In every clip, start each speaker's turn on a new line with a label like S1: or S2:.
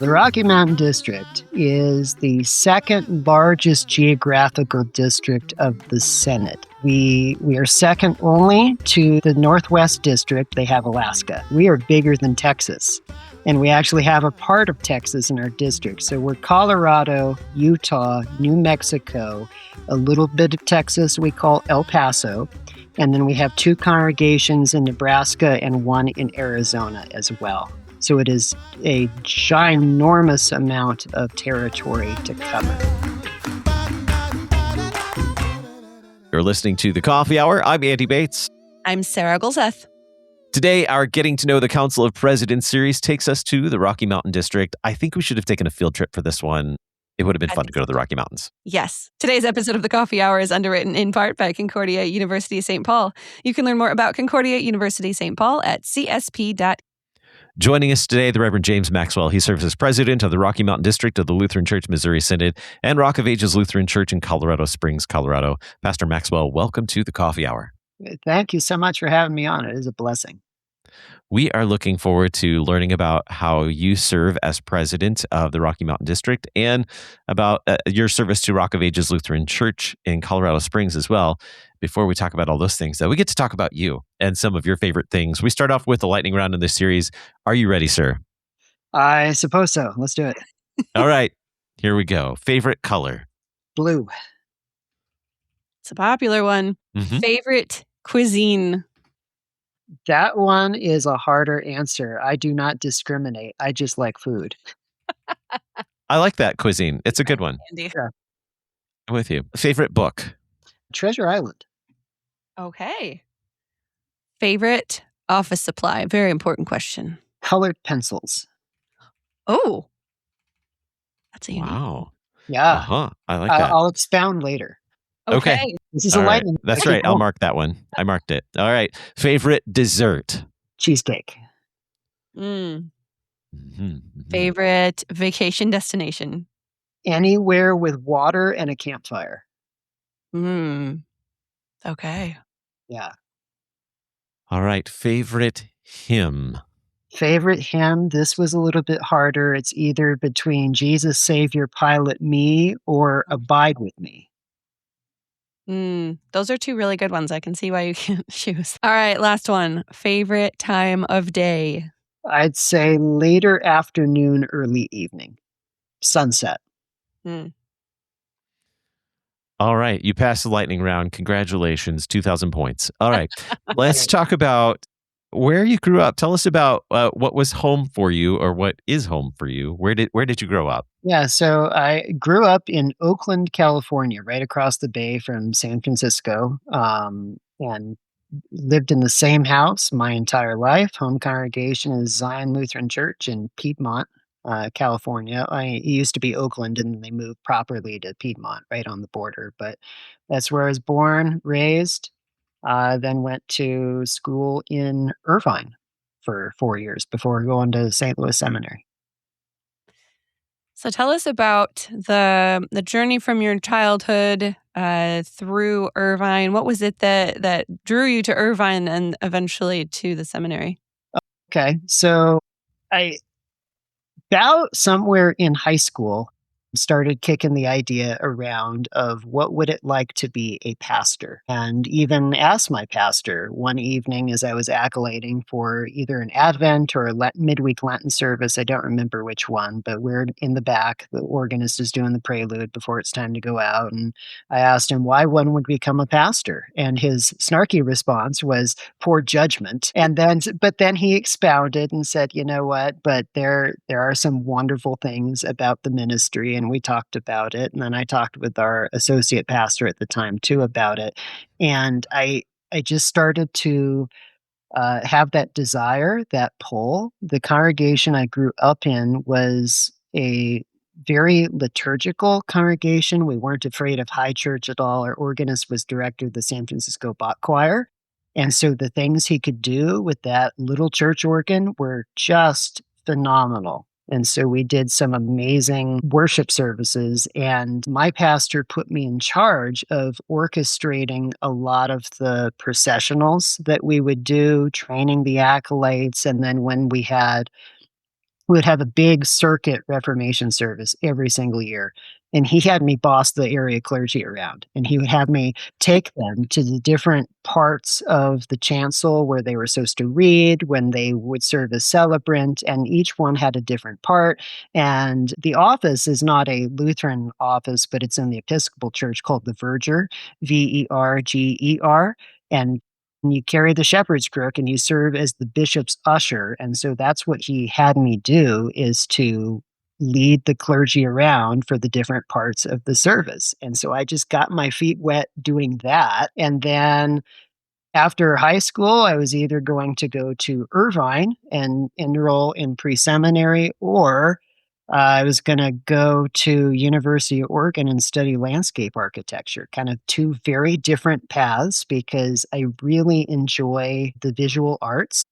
S1: The Rocky Mountain District is the second largest geographical district of the Synod. We are second only to the Northwest District. They have Alaska. We are bigger than Texas. And we actually have a part of Texas in our district. So we're Colorado, Utah, New Mexico, a little bit of Texas we call El Paso. And then we have 2 congregations in Nebraska and 1 in Arizona as well. So it is a ginormous amount of territory to cover.
S2: You're listening to The Coffee Hour. I'm Andy Bates.
S3: I'm Sarah Golseth.
S2: Today, our Getting to Know the Council of Presidents series takes us to the Rocky Mountain District. I think we should have taken a field trip for this one. It would have been fun to go to the Rocky Mountains.
S3: Yes. Today's episode of The Coffee Hour is underwritten in part by Concordia University St. Paul. You can learn more about Concordia University St. Paul at csp.edu.
S2: Joining us today, the Reverend James Maxwell. He serves as president of the Rocky Mountain District of the Lutheran Church Missouri Synod and Rock of Ages Lutheran Church in Colorado Springs, Colorado. Pastor Maxwell, welcome to the Coffee Hour.
S1: Thank you so much for having me on. It is a blessing.
S2: We are looking forward to learning about how you serve as president of the Rocky Mountain District and about your service to Rock of Ages Lutheran Church in Colorado Springs as well. Before we talk about all those things, though, we get to talk about you and some of your favorite things. We start off with the lightning round in this series. Are you ready, sir?
S1: I suppose so. Let's do it.
S2: All right, here we go. Favorite color?
S1: Blue.
S3: It's a popular one.
S2: Mm-hmm.
S3: Favorite cuisine?
S1: That one is a harder answer. I do not discriminate. I just like food.
S2: I like that cuisine. It's a good one.
S3: Andy.
S1: Yeah.
S2: I'm with you. Favorite book?
S1: Treasure Island.
S3: Okay. Favorite office supply? Very important question.
S1: Colored pencils.
S3: Oh. That's a unique.
S2: Wow.
S1: Yeah.
S2: Uh-huh. I like that.
S1: I'll expound later.
S2: Okay.
S1: This is
S2: All
S1: a
S2: right.
S1: lightning.
S2: That's right. I'll mark that one. I marked it. All right. Favorite dessert?
S1: Cheesecake.
S3: Mm.
S2: Mm-hmm.
S3: Favorite vacation destination?
S1: Anywhere with water and a campfire.
S3: Okay.
S1: Yeah.
S2: All right. Favorite hymn?
S1: Favorite hymn, this was a little bit harder. It's either between Jesus, Savior, Pilot Me, or Abide With Me.
S3: Those are 2 really good ones. I can see why you can't choose. All right, last one. Favorite time of day?
S1: I'd say later afternoon, early evening. Sunset.
S2: All right. You passed the lightning round. Congratulations. 2,000 points. All right. Let's talk about where you grew up. Tell us about what was home for you, or what is home for you. Where did you grow up?
S1: Yeah, so I grew up in Oakland, California, right across the bay from San Francisco, and lived in the same house my entire life. Home congregation is Zion Lutheran Church in Piedmont, California. It used to be Oakland, and then they moved properly to Piedmont, right on the border. But that's where I was born, raised, then went to school in Irvine for 4 years before going to St. Louis Seminary.
S3: So tell us about the journey from your childhood through Irvine. What was it that drew you to Irvine and eventually to the seminary?
S1: Okay, so I about somewhere in high school started kicking the idea around of what would it like to be a pastor, and even asked my pastor one evening as I was acolyting for either an Advent or a midweek Lenten service. I don't remember which one, but we're in the back. The organist is doing the prelude before it's time to go out, and I asked him why one would become a pastor, and his snarky response was poor judgment. But then he expounded and said, you know what, but there are some wonderful things about the ministry, and we talked about it. And then I talked with our associate pastor at the time too about it. And I just started to have that desire, that pull. The congregation I grew up in was a very liturgical congregation. We weren't afraid of high church at all. Our organist was director of the San Francisco Bach Choir. And so the things he could do with that little church organ were just phenomenal. And so we did some amazing worship services, and my pastor put me in charge of orchestrating a lot of the processionals that we would do, training the acolytes. And then when we had We would have a big circuit Reformation service every single year. And he had me boss the area clergy around. And he would have me take them to the different parts of the chancel where they were supposed to read, when they would serve as celebrant, and each one had a different part. And the office is not a Lutheran office, but it's in the Episcopal Church called the Verger, Verger. And you carry the shepherd's crook and you serve as the bishop's usher. And so that's what he had me do, is to lead the clergy around for the different parts of the service. And so I just got my feet wet doing that. And then after high school, I was either going to go to Irvine and enroll in pre-seminary, or I was going to go to University of Oregon and study landscape architecture. Kind of two very different paths, because I really enjoy the visual arts,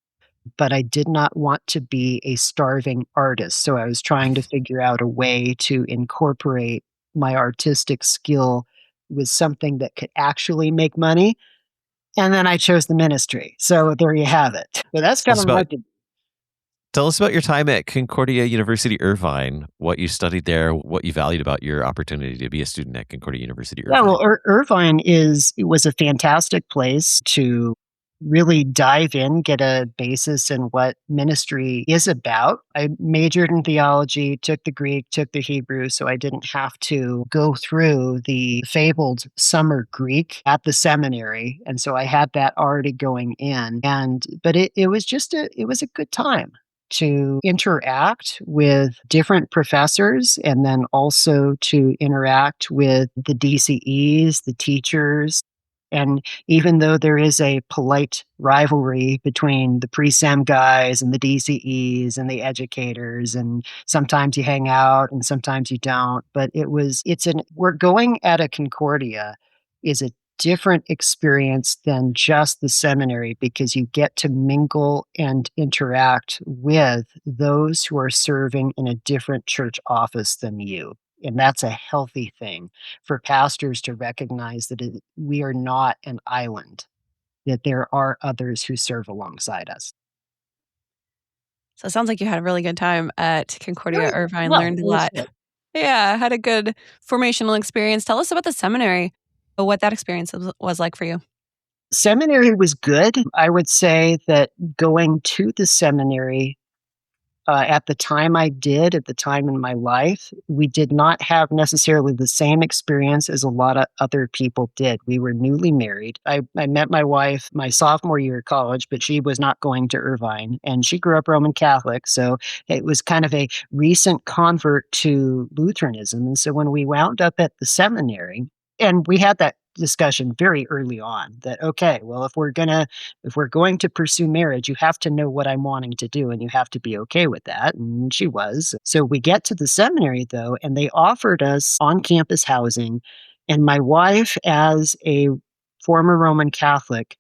S1: but I did not want to be a starving artist. So I was trying to figure out a way to incorporate my artistic skill with something that could actually make money. And then I chose the ministry. So there you have it. But that's kind of my...
S2: Tell us about your time at Concordia University Irvine, what you studied there, what you valued about your opportunity to be a student at Concordia University Irvine.
S1: Yeah, well, Irvine was a fantastic place to really dive in, get a basis in what ministry is about. I majored in theology, took the Greek, took the Hebrew, so I didn't have to go through the fabled summer Greek at the seminary. And so I had that already going in. But it was a good time to interact with different professors, and then also to interact with the DCEs, the teachers. And even though there is a polite rivalry between the pre-sem guys and the DCEs and the educators, and sometimes you hang out and sometimes you don't, but we're going at a Concordia is a different experience than just the seminary, because you get to mingle and interact with those who are serving in a different church office than you. And that's a healthy thing for pastors to recognize, that we are not an island, that there are others who serve alongside us.
S3: So it sounds like you had a really good time at Concordia Irvine,
S1: Well,
S3: learned a lot. Yeah, had a good formational experience. Tell us about the seminary, what that experience was like for you.
S1: Seminary was good. I would say that going to the seminary, at the time in my life, we did not have necessarily the same experience as a lot of other people did. We were newly married. I met my wife my sophomore year of college, but she was not going to Irvine, and she grew up Roman Catholic. So it was kind of a recent convert to Lutheranism. And so when we wound up at the seminary, and we had that discussion very early on, that, okay, well, if we're going to pursue marriage, you have to know what I'm wanting to do, and you have to be okay with that. And she was. So we get to the seminary, though, and they offered us on-campus housing. And my wife, as a former Roman Catholic,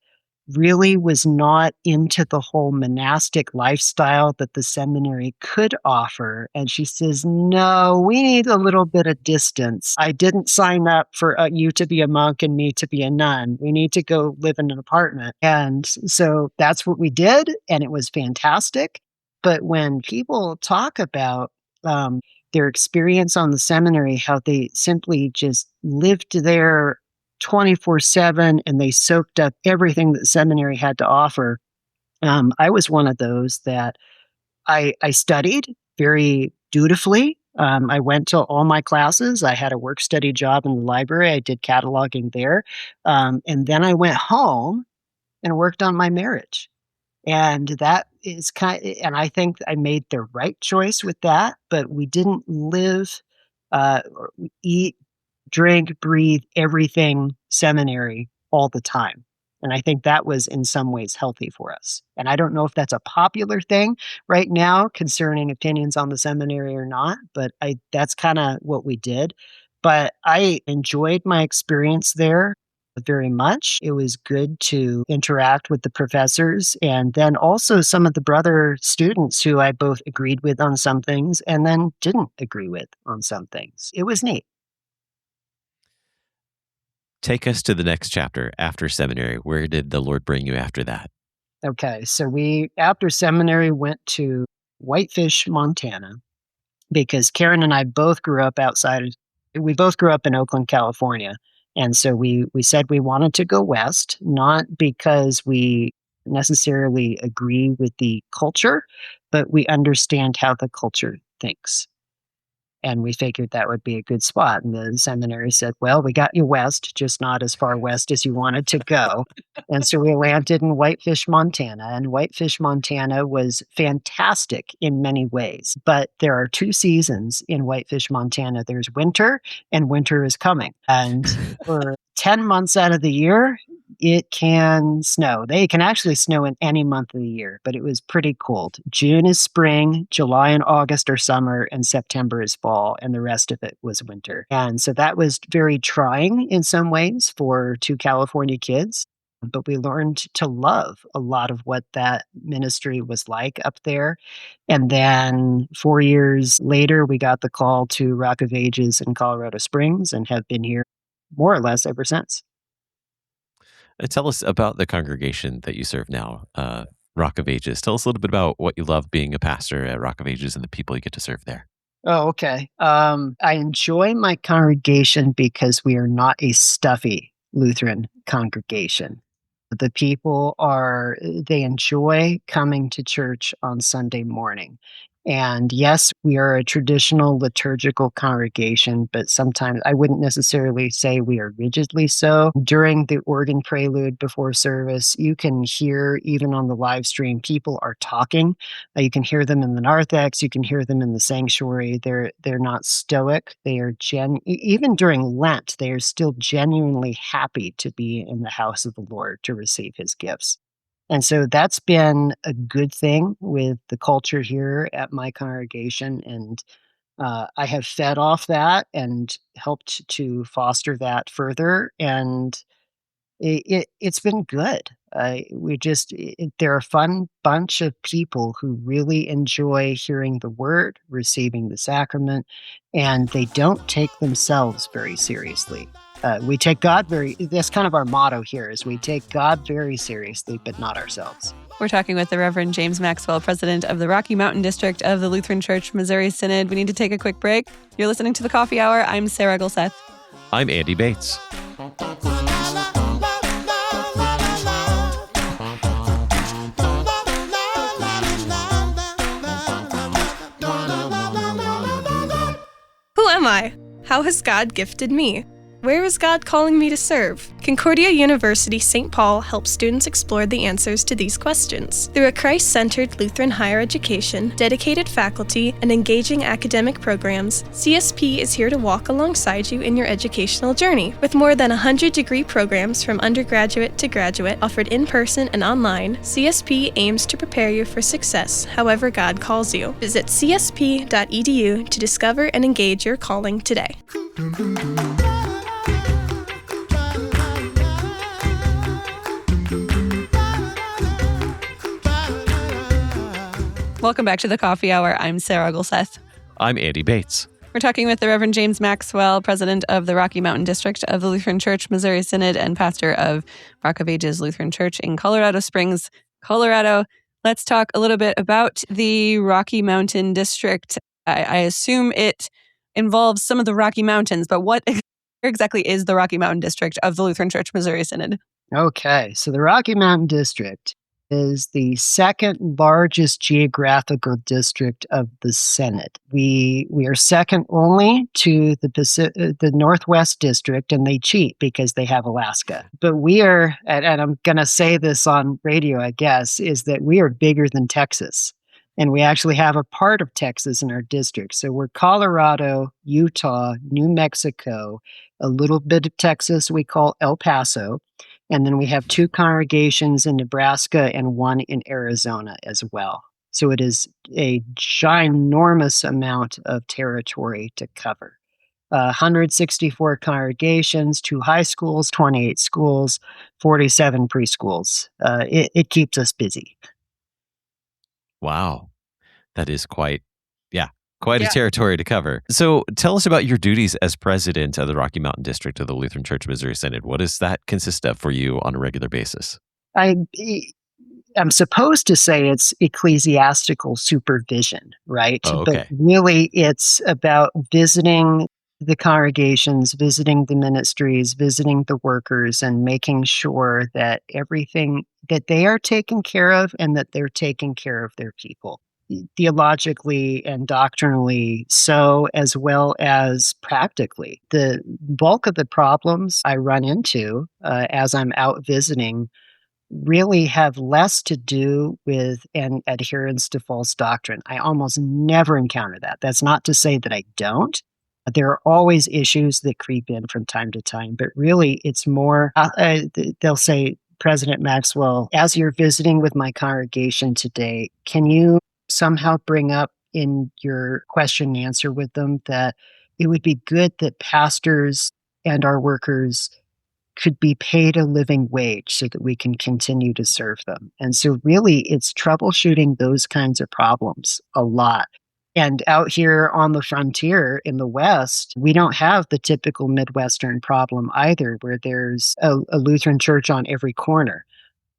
S1: really was not into the whole monastic lifestyle that the seminary could offer. And she says, no, we need a little bit of distance. I didn't sign up for you to be a monk and me to be a nun. We need to go live in an apartment. And so that's what we did. And it was fantastic. But when people talk about their experience on the seminary, how they simply just lived there 24/7, and they soaked up everything that seminary had to offer. I was one of those that I studied very dutifully. I went to all my classes. I had a work study job in the library. I did cataloging there. And then I went home and worked on my marriage. And that is and I think I made the right choice with that, but we didn't live, or eat, drink, breathe, everything seminary all the time. And I think that was in some ways healthy for us. And I don't know if that's a popular thing right now concerning opinions on the seminary or not, but that's kind of what we did. But I enjoyed my experience there very much. It was good to interact with the professors, and then also some of the brother students who I both agreed with on some things and then didn't agree with on some things. It was neat.
S2: Take us to the next chapter after seminary. Where did the Lord bring you after that?
S1: Okay, so we, after seminary, went to Whitefish, Montana, because Karen and I both grew up we both grew up in Oakland, California. And so we said we wanted to go west, not because we necessarily agree with the culture, but we understand how the culture thinks. And we figured that would be a good spot. And the seminary said, well, we got you west, just not as far west as you wanted to go. And so we landed in Whitefish, Montana. And Whitefish, Montana was fantastic in many ways. But there are 2 seasons in Whitefish, Montana. There's winter, and winter is coming. And for 10 months out of the year, it can snow. They can actually snow in any month of the year, but it was pretty cold. June is spring, July and August are summer, and September is fall, and the rest of it was winter. And so that was very trying in some ways for 2 California kids. But we learned to love a lot of what that ministry was like up there. And then 4 years later, we got the call to Rock of Ages in Colorado Springs and have been here more or less ever since.
S2: Tell us about the congregation that you serve now, Rock of Ages. Tell us a little bit about what you love being a pastor at Rock of Ages and the people you get to serve there.
S1: Oh, okay. I enjoy my congregation because we are not a stuffy Lutheran congregation. The people they enjoy coming to church on Sunday morning. And yes, we are a traditional liturgical congregation, but sometimes I wouldn't necessarily say we are rigidly so. During the organ prelude before service, you can hear, even on the live stream, people are talking. You can hear them in the narthex, you can hear them in the sanctuary. They're not stoic. They are even during Lent, they are still genuinely happy to be in the house of the Lord to receive his gifts. And so that's been a good thing with the culture here at my congregation. And I have fed off that and helped to foster that further. And it's been good. They're a fun bunch of people who really enjoy hearing the word, receiving the sacrament, and they don't take themselves very seriously. We take that's kind of our motto here, is we take God very seriously, but not ourselves.
S3: We're talking with the Reverend James Maxwell, president of the Rocky Mountain District of the Lutheran Church Missouri Synod. We need to take a quick break. You're listening to The Coffee Hour. I'm Sarah Gulseth.
S2: I'm Andy Bates.
S4: Who am I? How has God gifted me? Where is God calling me to serve? Concordia University St. Paul helps students explore the answers to these questions. Through a Christ-centered Lutheran higher education, dedicated faculty, and engaging academic programs, CSP is here to walk alongside you in your educational journey. With more than 100 degree programs from undergraduate to graduate offered in person and online, CSP aims to prepare you for success however God calls you. Visit csp.edu to discover and engage your calling today.
S3: Welcome back to The Coffee Hour. I'm Sarah Gulseth.
S2: I'm Andy Bates.
S3: We're talking with the Reverend James Maxwell, president of the Rocky Mountain District of the Lutheran Church Missouri Synod and pastor of Rock of Ages Lutheran Church in Colorado Springs, Colorado. Let's talk a little bit about the Rocky Mountain District. I assume it involves some of the Rocky Mountains, but what exactly is the Rocky Mountain District of the Lutheran Church Missouri Synod?
S1: Okay, so the Rocky Mountain District is the second largest geographical district of the Synod. We are second only to the Northwest District, and they cheat because they have Alaska. But we are, and I'm going to say this on radio, I guess, is that we are bigger than Texas. And we actually have a part of Texas in our district. So we're Colorado, Utah, New Mexico, a little bit of Texas we call El Paso. And then we have 2 congregations in Nebraska and 1 in Arizona as well. So it is a ginormous amount of territory to cover. 164 congregations, 2 high schools, 28 schools, 47 preschools. It keeps us busy.
S2: Wow. That is quite a territory to cover. So tell us about your duties as president of the Rocky Mountain District of the Lutheran Church Missouri Synod. What does that consist of for you on a regular basis?
S1: I I'm supposed to say it's ecclesiastical supervision, right?
S2: Oh,
S1: But
S2: okay.
S1: really, it's about visiting the congregations, visiting the ministries, visiting the workers, and making sure that everything that they are taken care of and that they're taking care of their people. Theologically and doctrinally, so as well as practically. The bulk of the problems I run into as I'm out visiting really have less to do with an adherence to false doctrine. I almost never encounter that. That's not to say that I don't. There are always issues that creep in from time to time, but really it's more, they'll say, President Maxwell, as you're visiting with my congregation today, can you somehow bring up in your question and answer with them that it would be good that pastors and our workers could be paid a living wage so that we can continue to serve them. And so really it's troubleshooting those kinds of problems a lot. And out here on the frontier in the West, we don't have the typical Midwestern problem either, where there's a Lutheran church on every corner.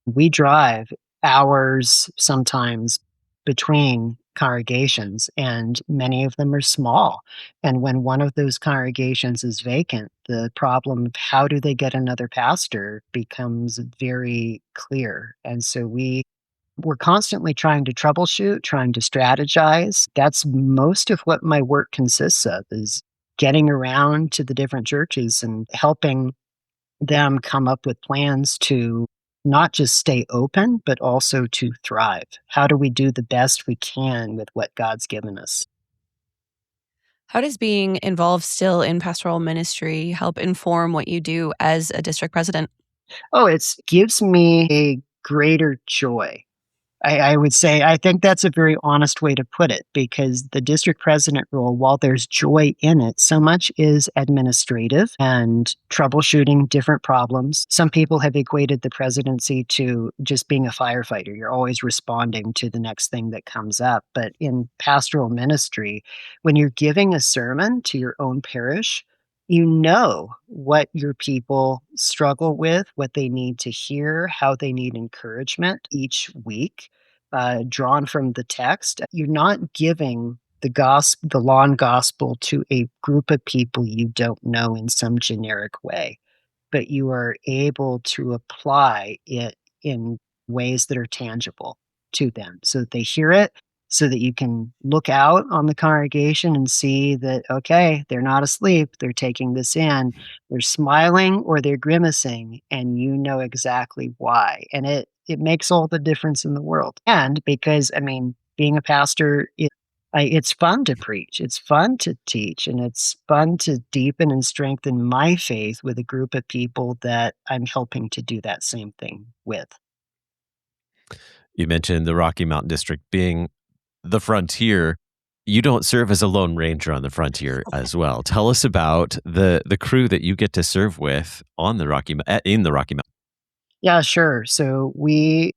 S1: We drive hours sometimes between congregations, and many of them are small. And when one of those congregations is vacant, the problem of how do they get another pastor becomes very clear. And so we're constantly trying to troubleshoot, trying to strategize. That's most of what my work consists of, is getting around to the different churches and helping them come up with plans to not just stay open, but also to thrive. How do we do the best we can with what God's given us?
S3: How does being involved still in pastoral ministry help inform what you do as a district president?
S1: Oh, it gives me a greater joy. I would say, I think that's a very honest way to put it, because the district president role, while there's joy in it, so much is administrative and troubleshooting different problems. Some people have equated the presidency to just being a firefighter. You're always responding to the next thing that comes up. But in pastoral ministry, when you're giving a sermon to your own parish, you know what your people struggle with, what they need to hear, how they need encouragement each week, drawn from the text. You're not giving the law and gospel to a group of people you don't know in some generic way, but you are able to apply it in ways that are tangible to them so that they hear it, so that you can look out on the congregation and see that, okay, they're not asleep, they're taking this in, they're smiling or they're grimacing, and you know exactly why. And it makes all the difference in the world. And because, I mean, being a pastor, it's fun to preach, it's fun to teach, and it's fun to deepen and strengthen my faith with a group of people that I'm helping to do that same thing with.
S2: You mentioned the Rocky Mountain District being the frontier. You don't serve as a lone ranger on the frontier as well. Tell us about the crew that you get to serve with on the in the Rocky Mountain.
S1: Yeah, sure. So we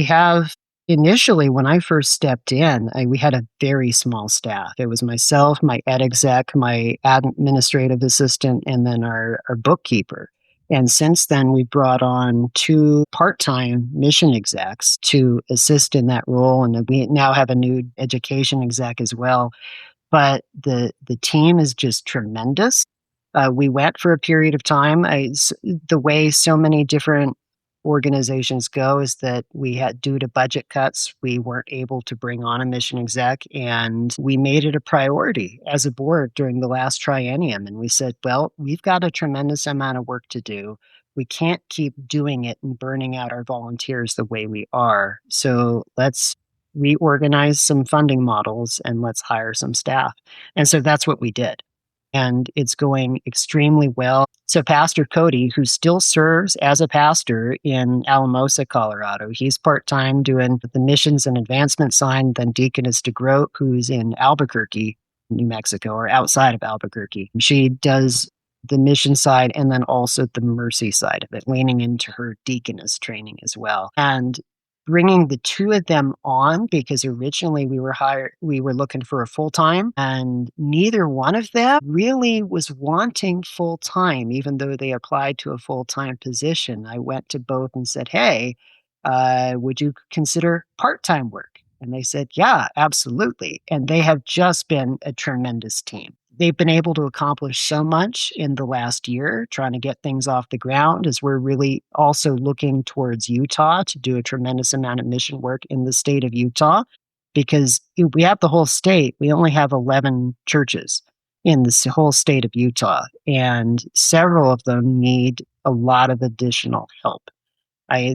S1: have initially, when I first stepped in, we had a very small staff. It was myself, my ed exec, my administrative assistant, and then our bookkeeper. And since then, we brought on 2 part-time mission execs to assist in that role, and we now have a new education exec as well. But the team is just tremendous. We went for a period of time. The way so many different organizations go is that we had, due to budget cuts, we weren't able to bring on a mission exec, and we made it a priority as a board during the last triennium. And we said, well, we've got a tremendous amount of work to do. We can't keep doing it and burning out our volunteers the way we are. So let's reorganize some funding models and let's hire some staff. And so that's what we did. And it's going extremely well. So Pastor Cody, who still serves as a pastor in Alamosa, Colorado, he's part-time doing the missions and advancement sign. Then Deaconess DeGroat, who's in Albuquerque, New Mexico, or outside of Albuquerque. She does the mission side and then also the mercy side of it, leaning into her deaconess training as well. And bringing the 2 of them on, because originally we were looking for a full-time, and neither one of them really was wanting full-time, even though they applied to a full-time position. I went to both and said, hey, would you consider part-time work? And they said, yeah, absolutely. And they have just been a tremendous team. They've been able to accomplish so much in the last year, trying to get things off the ground, as we're really also looking towards Utah to do a tremendous amount of mission work in the state of Utah, because we have the whole state. We only have 11 churches in the whole state of Utah, and several of them need a lot of additional help.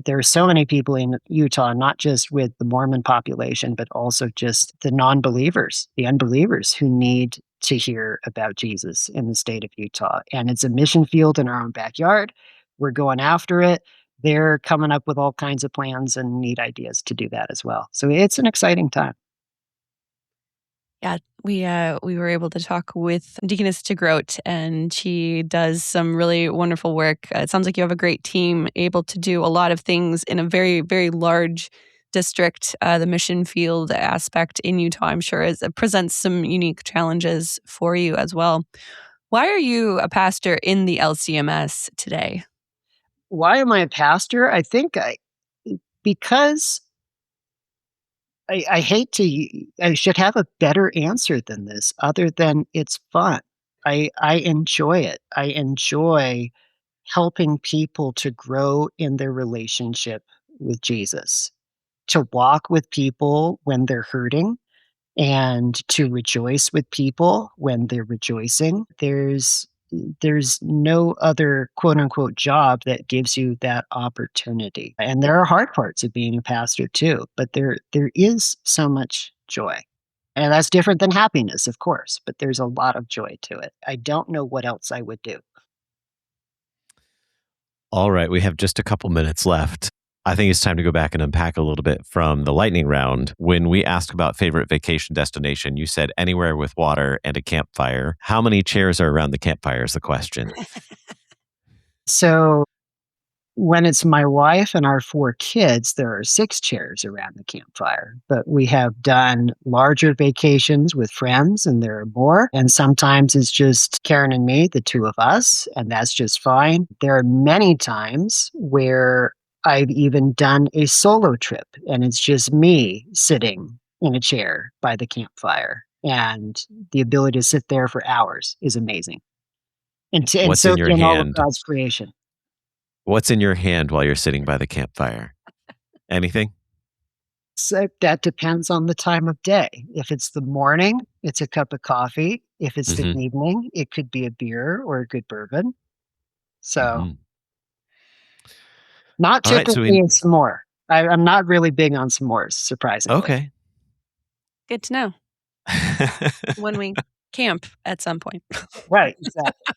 S1: There are so many people in Utah, not just with the Mormon population, but also just the non-believers, the unbelievers who need to hear about Jesus in the state of Utah. And it's a mission field in our own backyard. We're going after it. They're coming up with all kinds of plans and neat ideas to do that as well. So it's an exciting time.
S3: Yeah, we were able to talk with Deaconess DeGroat, and she does some really wonderful work. It sounds like you have a great team able to do a lot of things in a very, very large district. The mission field aspect in Utah, I'm sure, presents some unique challenges for you as well. Why are you a pastor in the LCMS today?
S1: Why am I a pastor? I think because I should have a better answer than this, other than it's fun. I enjoy it. I enjoy helping people to grow in their relationship with Jesus, to walk with people when they're hurting, and to rejoice with people when they're rejoicing. There's no other quote unquote job that gives you that opportunity. And there are hard parts of being a pastor too, but there is so much joy. And that's different than happiness, of course, but there's a lot of joy to it. I don't know what else I would do.
S2: All right, we have just a couple minutes left. I think it's time to go back and unpack a little bit from the lightning round. When we asked about favorite vacation destination, you said anywhere with water and a campfire. How many chairs are around the campfire is the question.
S1: So when it's my wife and our 4 kids, there are 6 chairs around the campfire. But we have done larger vacations with friends, and there are more. And sometimes it's just Karen and me, the 2 of us, and that's just fine. There are many times where I've even done a solo trip, and it's just me sitting in a chair by the campfire. And the ability to sit there for hours is amazing. And
S2: What's
S1: so
S2: in your
S1: in all of
S2: hand?
S1: God's creation.
S2: What's in your hand while you're sitting by the campfire? Anything?
S1: So that depends on the time of day. If it's the morning, it's a cup of coffee. If it's the evening, it could be a beer or a good bourbon. So not
S2: All right, so
S1: typically a s'more. I'm not really big on s'mores, surprisingly.
S2: Okay.
S3: Good to know. When we camp at some point.
S1: Right, exactly.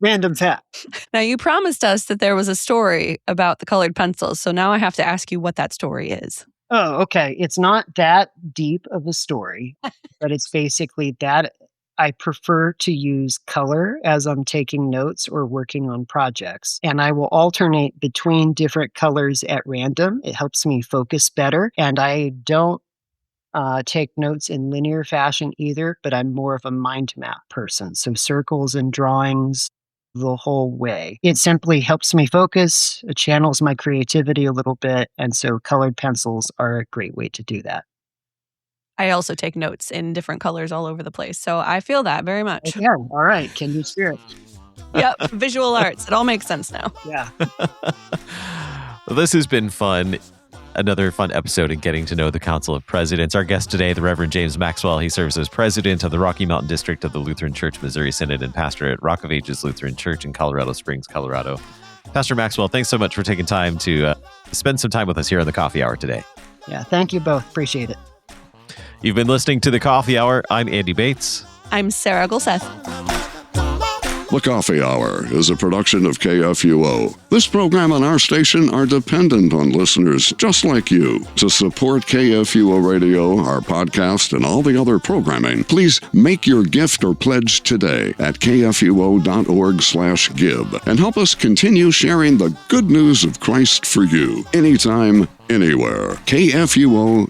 S1: Random fact.
S3: Now, you promised us that there was a story about the colored pencils, so now I have to ask you what that story is.
S1: Oh, okay. It's not that deep of a story, but it's basically that I prefer to use color as I'm taking notes or working on projects. And I will alternate between different colors at random. It helps me focus better. And I don't take notes in linear fashion either, but I'm more of a mind map person. So circles and drawings the whole way. It simply helps me focus, it channels my creativity a little bit. And so colored pencils are a great way to do that.
S3: I also take notes in different colors all over the place, so I feel that very much.
S1: Yeah, all right. Can you spirit?
S3: Yep, visual arts. It all makes sense now.
S1: Yeah.
S2: Well, this has been fun. Another fun episode in getting to know the Council of Presidents. Our guest today, the Reverend James Maxwell. He serves as president of the Rocky Mountain District of the Lutheran Church Missouri Synod and pastor at Rock of Ages Lutheran Church in Colorado Springs, Colorado. Pastor Maxwell, thanks so much for taking time to spend some time with us here on the Coffee Hour today.
S1: Yeah, thank you both. Appreciate it.
S2: You've been listening to the Coffee Hour. I'm Andy Bates.
S3: I'm Sarah Gulseth.
S5: The Coffee Hour is a production of KFUO. This program and our station are dependent on listeners just like you. To support KFUO Radio, our podcast, and all the other programming, please make your gift or pledge today at kfuo.org/give and help us continue sharing the good news of Christ for you anytime, anywhere. kfuo.org/give.